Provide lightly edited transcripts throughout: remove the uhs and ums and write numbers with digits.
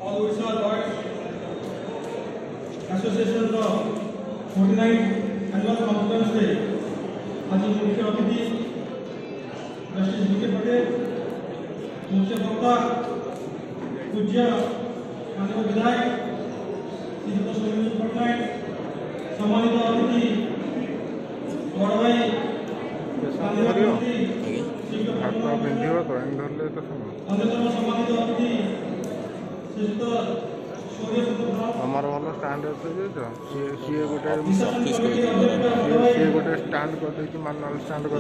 All Odisha Lawyers Association 49th Annual Conference Day आज मुख्य अतिथि जस्टिस बी के पटेल, मुख्य वक्ता पूज्य माननीय विधायक श्रीयुत सौम्य पट्टनायक, सम्मानित अतिथि बड़ भाई अन्यतम सम्मानित अतिथि हमार वाला स्टैंड अच्छे सी गोटे स्टैंड कर दे मानुआल स्टैंड कर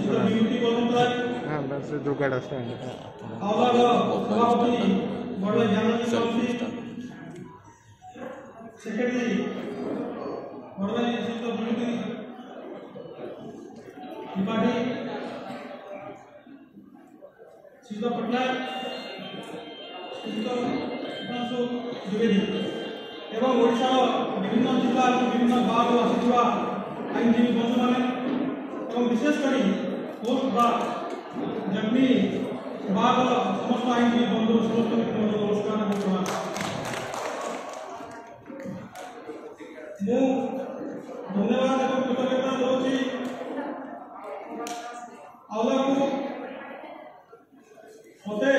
हाँ से जोगाड़ा स्टैंड पट्टनायक एवं ओडिशा विभिन्न जिला विभिन्न भाग आसुवा आईनजीवी बंधु मैंने विशेषकर पोस्ट बा जगनी भाग समस्त आईनजीवी बंधु समस्त नमस्कार मु धन्यवाद एवं कृतज्ञता दूसरी आउला को मते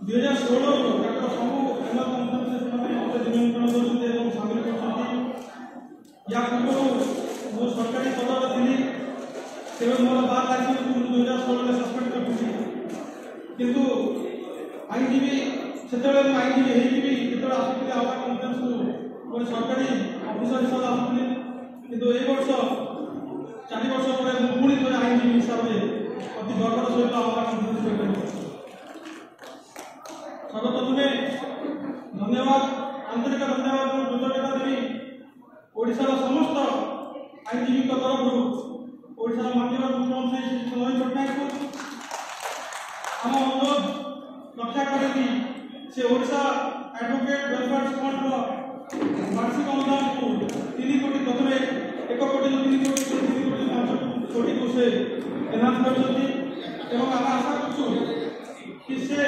2016 डॉक्टर सबू एमएल कॉन्फ्रेंस में मते निमंत्रण दउछते एवं शामिल करछथि या पूर्व मो सरकारी पदर थिली तेरे मोर बात आछि 2016 में सस्पेंड करथि किंतु आईनजीवी सेतबे आईनजीवी हेइबी केतरा आसिथि आवा कॉन्फ्रेंस को मोर सरकारी ऑफिसर हिसाब आसिथि किंतु ए वर्ष 4 वर्ष ପରେ ମୁଁ पुणी थोड़े आईनजीवी हिसाब रे अति गर्वर सहित आवा कॉन्फ्रेंस करथि सर्वप्रथमे धन्यवाद आंतरिक धन्यवाद और कृतज्ञता देवी ओडिशा समस्त आईनजीवी तरफ ओडिशा माननीय मुख्यमंत्री श्री सौम्य पट्टनायक को आम अनुरोध रक्षा करें से ओडिशा एडवोकेट वेलफेयर फंड वार्षिक अनुदान को 3 कोटी प्रथम 1 कोटी 3 कोटी 3 कोटी 5 कोटी को से एनहांस कर आम आशा करूँ कि से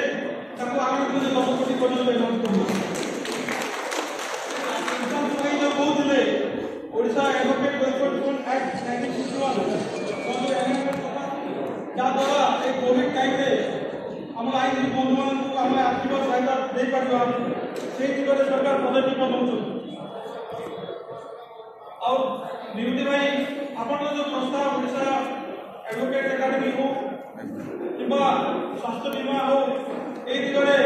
आगामी दिन 10 कोटी पर्यटन एनाउंस कर कहते Odisha advocate welfare fund act 1961 जहाँद्वारा एक कोविड टाइम आम आईनजीवी बंधु मान आर्थिक सहायता दे पार से दिगरे सरकार पदक्षेप नौकर विभूति भाई आपण जो प्रस्ताव ओडिशा एडवोकेट एकाडेमी हो कि स्वास्थ्य बीमा हो ए दिगरे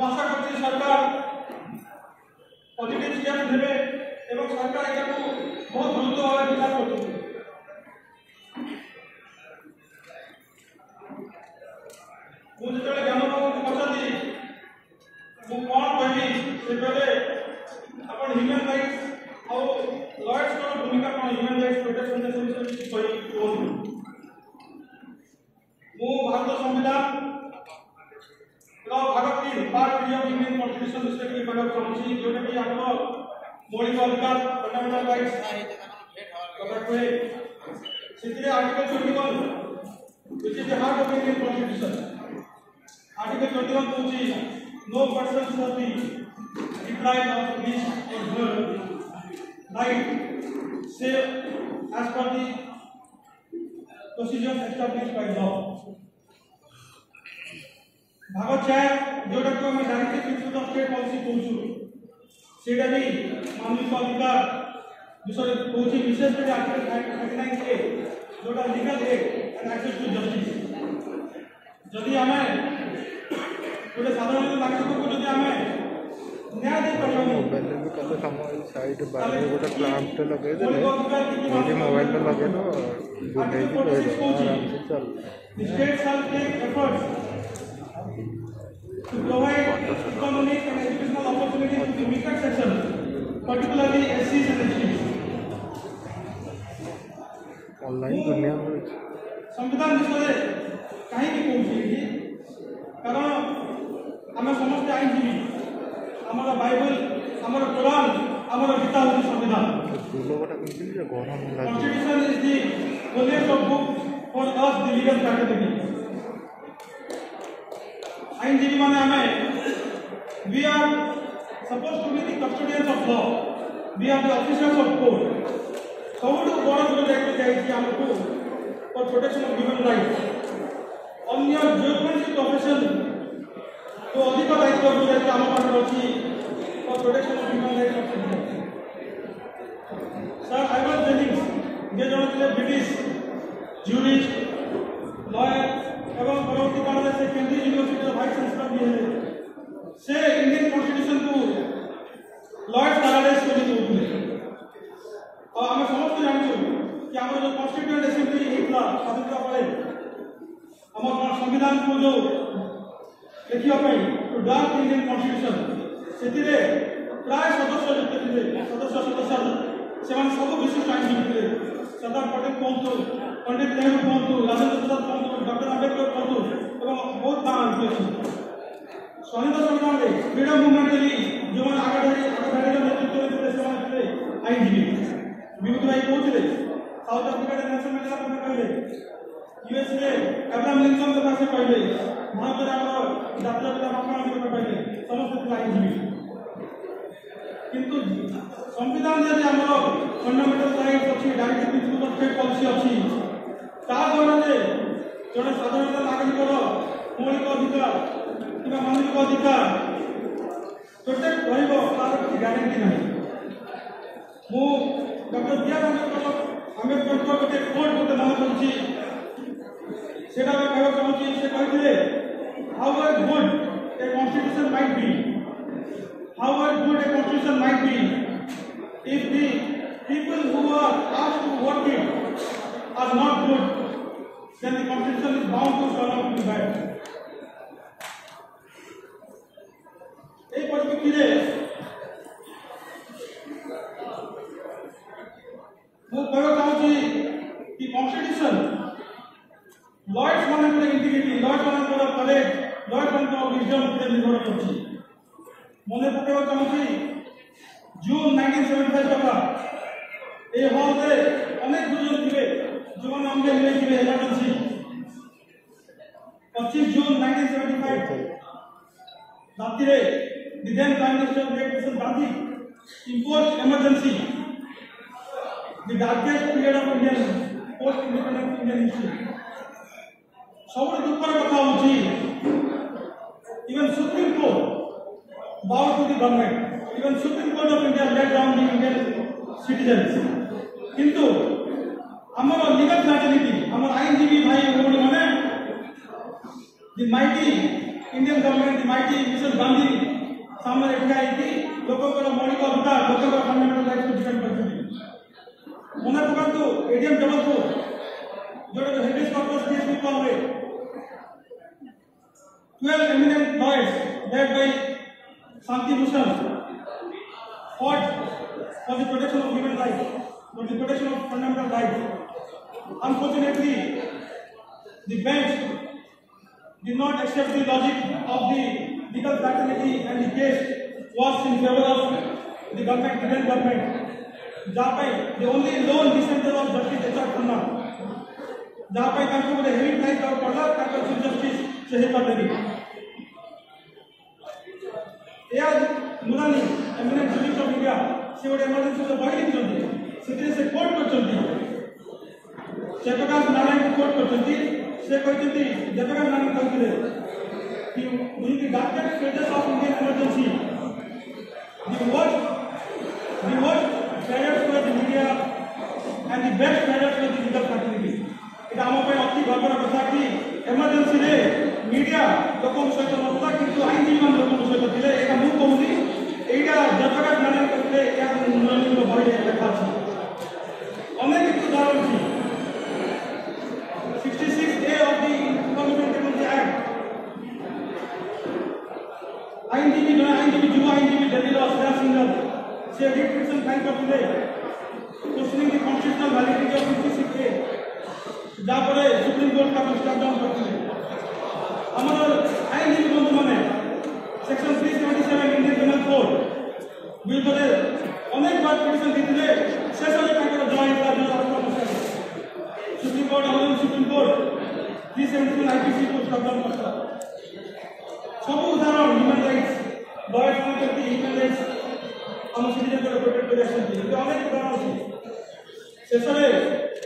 आशा करছি सरकार पॉजिटिव स्टेप नेबे एवं सरकार या बहुत गुरुत्व भाव विचार करते मुझे ज्ञान बाबू को पचारि कौन कहबी से कहले अपन ह्यूमन राइट्स और लॉयर्स भूमिका कौन ह्यूमन राइट्स प्रोटेक्शन भारत संविधान भाग 3 पार्ट 3 ऑफ इंडियन कॉन्स्टिट्यूशन विषय कहना चाहूँगी जोटा कि आम मौलिक अधिकार फंडामेंटल राइट्स से article 21 which is the heart of Indian constitution article 21 कहूँ no person shall be deprived of his or her right save as per the procedures established by law भाग 4 जोटा को हमें directive principle of state policy कहूँ सेटा भी मानविक अधिकार विषय कहूँ विशेष आर्टिकल 39 ए जोटा legal aid and access to justice जदि आमे गोटे साधारण नागरिक को जदि आमे न्याय दे पारो मोबाइल में कल हम साइड बारे गोटे प्लांट लगे दे मोबाइल में लगे तो बुले की कोई आराम से चल state shall take efforts to provide economic and educational opportunities to the weaker section, particularly SCs and STs. Online दुनिया में संविधान विषय कहीं भी पहुंची कारण आम समस्त आईनजीवी आमर बाइबल आमर कुरान आमर गीता हूँ संविधान constitution is the holiest of books for us the legal fraternity. আইনজীবী মানে আমি we are supposed to be the custodians of law, we are the officers of court. ସବୁଠୁ ବଡ଼ ଯୋଉ ଦାୟିତ୍ୱ ଦିଆଯାଇଛି ଆମକୁ for protection of human rights. ଅନ୍ୟ ଯେକୌଣସି ପ୍ରଫେସନ ତ ଅଧିକ ଦାୟିତ୍ୱ ଯୋଉଟା ଆମ ପାଖରେ ଅଛି for protection of human rights of citizens. Sir, I was Jennings, যে ଜଣେ ଥିଲେ ବ୍ରିଟିଶ ଜୁରିଷ୍ଟ ଲୟର ଏବଂ ପରବର୍ତ୍ତୀ କାଳରେ ସେ କେନ୍ଦ୍ରୀୟ ୟୁନିଭର୍ସିଟିର ଭାଇସ୍ ଚାନ୍ସେଲର ବି ହେଲେ। ସେ ଇଣ୍ଡିଆନ କନଷ୍ଟିଟ୍ୟୁସନକୁ ଲୟର୍ସ ପାରାଡାଇସ୍ ବୋଲି କହୁଥିଲେ। ଆଉ ଆମେ ସମସ୍ତେ ଜାଣିଛୁ କି ଆମର ଯେଉଁ କନଷ୍ଟିଟ୍ୟୁଏଣ୍ଟ ଆସେମ୍ବଲି ହେଇଥିଲା ସ୍ୱାଧୀନତା ପରେ ଆମର ସମ୍ବିଧାନକୁ ଯେଉଁ ଲେଖିବା ପାଇଁ ଡ୍ରାଫ୍ଟ ଇଣ୍ଡିଆନ କନଷ୍ଟିଟ୍ୟୁସନ ସେଥିରେ ପ୍ରାୟ ସଦସ୍ୟ ଯେତେ ଥିଲେ ସଦସ୍ୟ ସେମାନେ ସବୁ ବିଶିଷ୍ଟ ଆଇନଜୀବୀ ଥିଲେ। ସର୍ଦ୍ଦାର ପଟେଲ କୁହନ୍ତୁ, ପଣ୍ଡିତ ନେହେରୁ କୁହନ୍ତୁ, ରାଜେନ୍ଦ୍ର ପ୍ରସାଦ କୁହନ୍ତୁ, ଡକ୍ଟର ଆମ୍ବେଦକର କୁହନ୍ତୁ ଏବଂ ବହୁତ ନାଁ ଆଣିକି ଅଛନ୍ତି। ସ୍ୱାଧୀନତା ସଂଗ୍ରାମରେ ଫ୍ରିଡମ୍ ମୁଭମେଣ୍ଟରେ ଯେଉଁମାନେ ଆଗଧାଡ଼ିର ନେତୃତ୍ୱ ନେଇଥିଲେ ସେମାନେ ଥିଲେ ଆଇନଜୀବୀ। ବିଭୂତି ଭାଇ କହୁଥିଲେ, ସାଉଥ ଆଫ୍ରିକାରେ ନେଲସନ ମଣ୍ଡେଲା କଥା କହିଲେ, ୟୁଏସ୍ରେ ଆବ୍ରାହମ ଲିଙ୍କନ କଥା ସେ କହିଲେ, ଭାରତରେ ଆମର ଜାତୀୟ ପିତା ମହାତ୍ମା ଗାନ୍ଧୀ କଥା କହିଲେ, ସମସ୍ତେ ଥିଲେ ଆଇନଜୀବୀ। କିନ୍ତୁ संविधान जदि आमर फंडामेंटल राइट्स अच्छी direct principle of state policy अच्छी ता द्वारा जे जड़े साधारण नागरिकर मौलिक अधिकार कि मानविक अधिकार प्रोटेक्ट रहिबो तार किसी ग्यारंटी नहीं। मु डॉक्टर बी आर आंबेडकर गोटे कोट गोटे मन करुच्ची सेटा मैं कहवा चाहूँगी। से कहते how good a constitution might be, how good a constitution might be if the people who are asked to work it are not good, then the constitution is bound to turn out to be bad. এই পরিপ্রেক্ষিতে ମୁଁ କହିବାକୁ ଚାହୁଁଛି କି constitution lawyers ମାନଙ୍କର integrity, lawyers ମାନଙ୍କର courage, lawyers ମାନଙ୍କର wisdom ଉପରେ ନିର୍ଭର କରୁଛି। ମନେ ପକାଇବାକୁ ଚାହୁଁଛି जून 1975 কথা এই হলে অনেক দুজন थे जो हमने मिले थे इमरजेंसी 25 जून 1975 राति रे the then prime minister President Gandhi imposed emergency, the darkest period of Indian post independence Indian history. सबुठ दुखर कथा होची even Supreme Court bowed to the government, even Supreme Court of India let down the Indian citizens. किंतु हमारा legal facility हमारा आईनजीबी भाई भौणी माने the mighty Indian government, the mighty Mrs. Gandhi सामने ठिया थी लोगों को मौलिक अधिकार, लोगों का फंडामेंटल राइट्स को डिफेंड करती थी। मने पकड़ो एडीएम जबलपुर जो हेरिटेज कॉर्पस केस में कॉल हुए 12 eminent lawyers led by Shanti Bhushan fought for the protection of human rights, for the protection of fundamental rights. Unfortunately, the bench did not accept the logic of the legal fraternity and the case was in favor of the government, Indian government. Japai, the only lone dissenter was Justice H.R. Khanna. Japai kanko bote heavy price और पढ़ा kanko chief justice Shahid Pateri. A.R. Nurani, eminent jurist of India, से वो emergency से बाहर निकलते, सिद्धि से court पर चलती, जयप्रकाश नारायण को कोर्ट पर चलती, से कोई चलती, जयप्रकाश नारायण कहते हैं कि उनकी darkest phases of Indian emergency, the worst periods were the media and the best periods were the legal fraternity. It आम पे अति गर्वर कथा कि एमरजेंसी रे मीडिया लोकों सहित नथा किंतु आईनजीवी मान लोकों सहित थिले। एटा मु कहूनी एटा जयप्रकाश नारायण कहते या नुरानी को बड़ी लेखा अछि अनेक उदाहरण छी 66A of the Environment Technology Act आईनजीवी युवा आईनजीवी दिल्ली रो श्रेया सिंघल से रिट पिटिशन फाइल करथिले questioning the constitutional validity of 66A जापरे सुप्रीम कोर्ट का स्टैंड डाउन करथिले। हमर आईनजीवी बंधु माने सेक्शन 377 इंडियन पेनल कोड विरुद्धरे अनेक बार पिटिशन दिथिले शेष रे ताकर जॉइंट का जो राष्ट्र supreme court supreme court 377 IPC को स्टॉप करता सब उदाहरण ह्यूमन राइट्स लॉयर्स को करती ह्यूमन राइट्स हम सिटीजन को प्रोटेक्ट कर आछन ये अनेक उदाहरण अछि शेषरे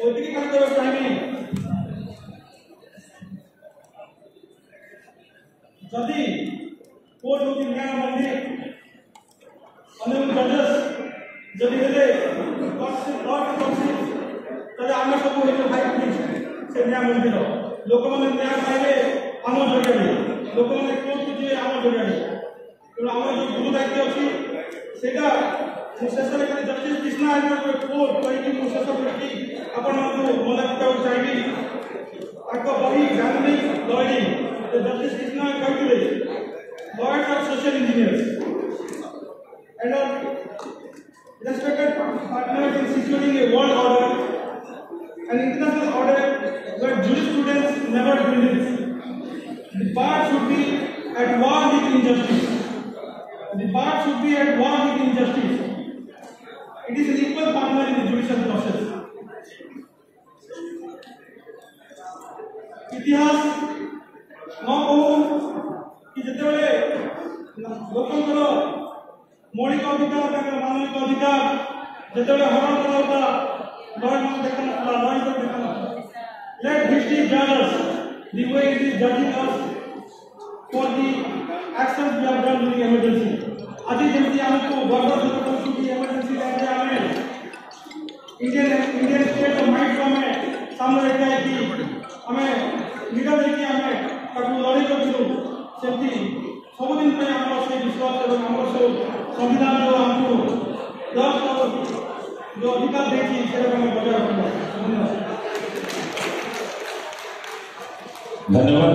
ओतिकी कर देबा चाहिए जदि कोर्ट होती न्याय मंदिर अनेक जजेस जदि हेले तले आम सब हो भाई से न्याय मंदिर लोक मैंने न्याय पाइले आम जरिए लोक मैंने कोर्ट को जे आम जरिए तेणु आम जो गुरु दायित्व अच्छी से शेष में जस्टिस कृष्णा कोर्ट कहीं शेष करके आपण मन रखा चाहिए बही डायनामिक लॉयरिंग जस्टिस कृष्णा कहते lawyers are social engineers and are respected partners in securing a world order, an international order where jurisprudence never dwindles. The bar should be at war with injustice. The bar should be at war with injustice. It is an equal partner in the judicial process. इतिहास न कहूँ कि जितेबाला लोकंर मौलिक अधिकार मानविक अधिकार जितेबाला हरण कराउता लॉ देखा लॉ देखा लेट हिस्ट्री जज us the way it is judging us for the actions we have done during emergency आज जमी आमको गर्व देखु कि इमरजेंसी टाइम आम इंडियन स्टेट ऑफ माइंड को आम सामने रखा है कि आम नीरव होकर आम लड़ाई करूँ सेमती सबुदिन आम से विश्वास और आम सब संविधान जो आमको जो अधिकार देखी से बजाय रखा। धन्यवाद।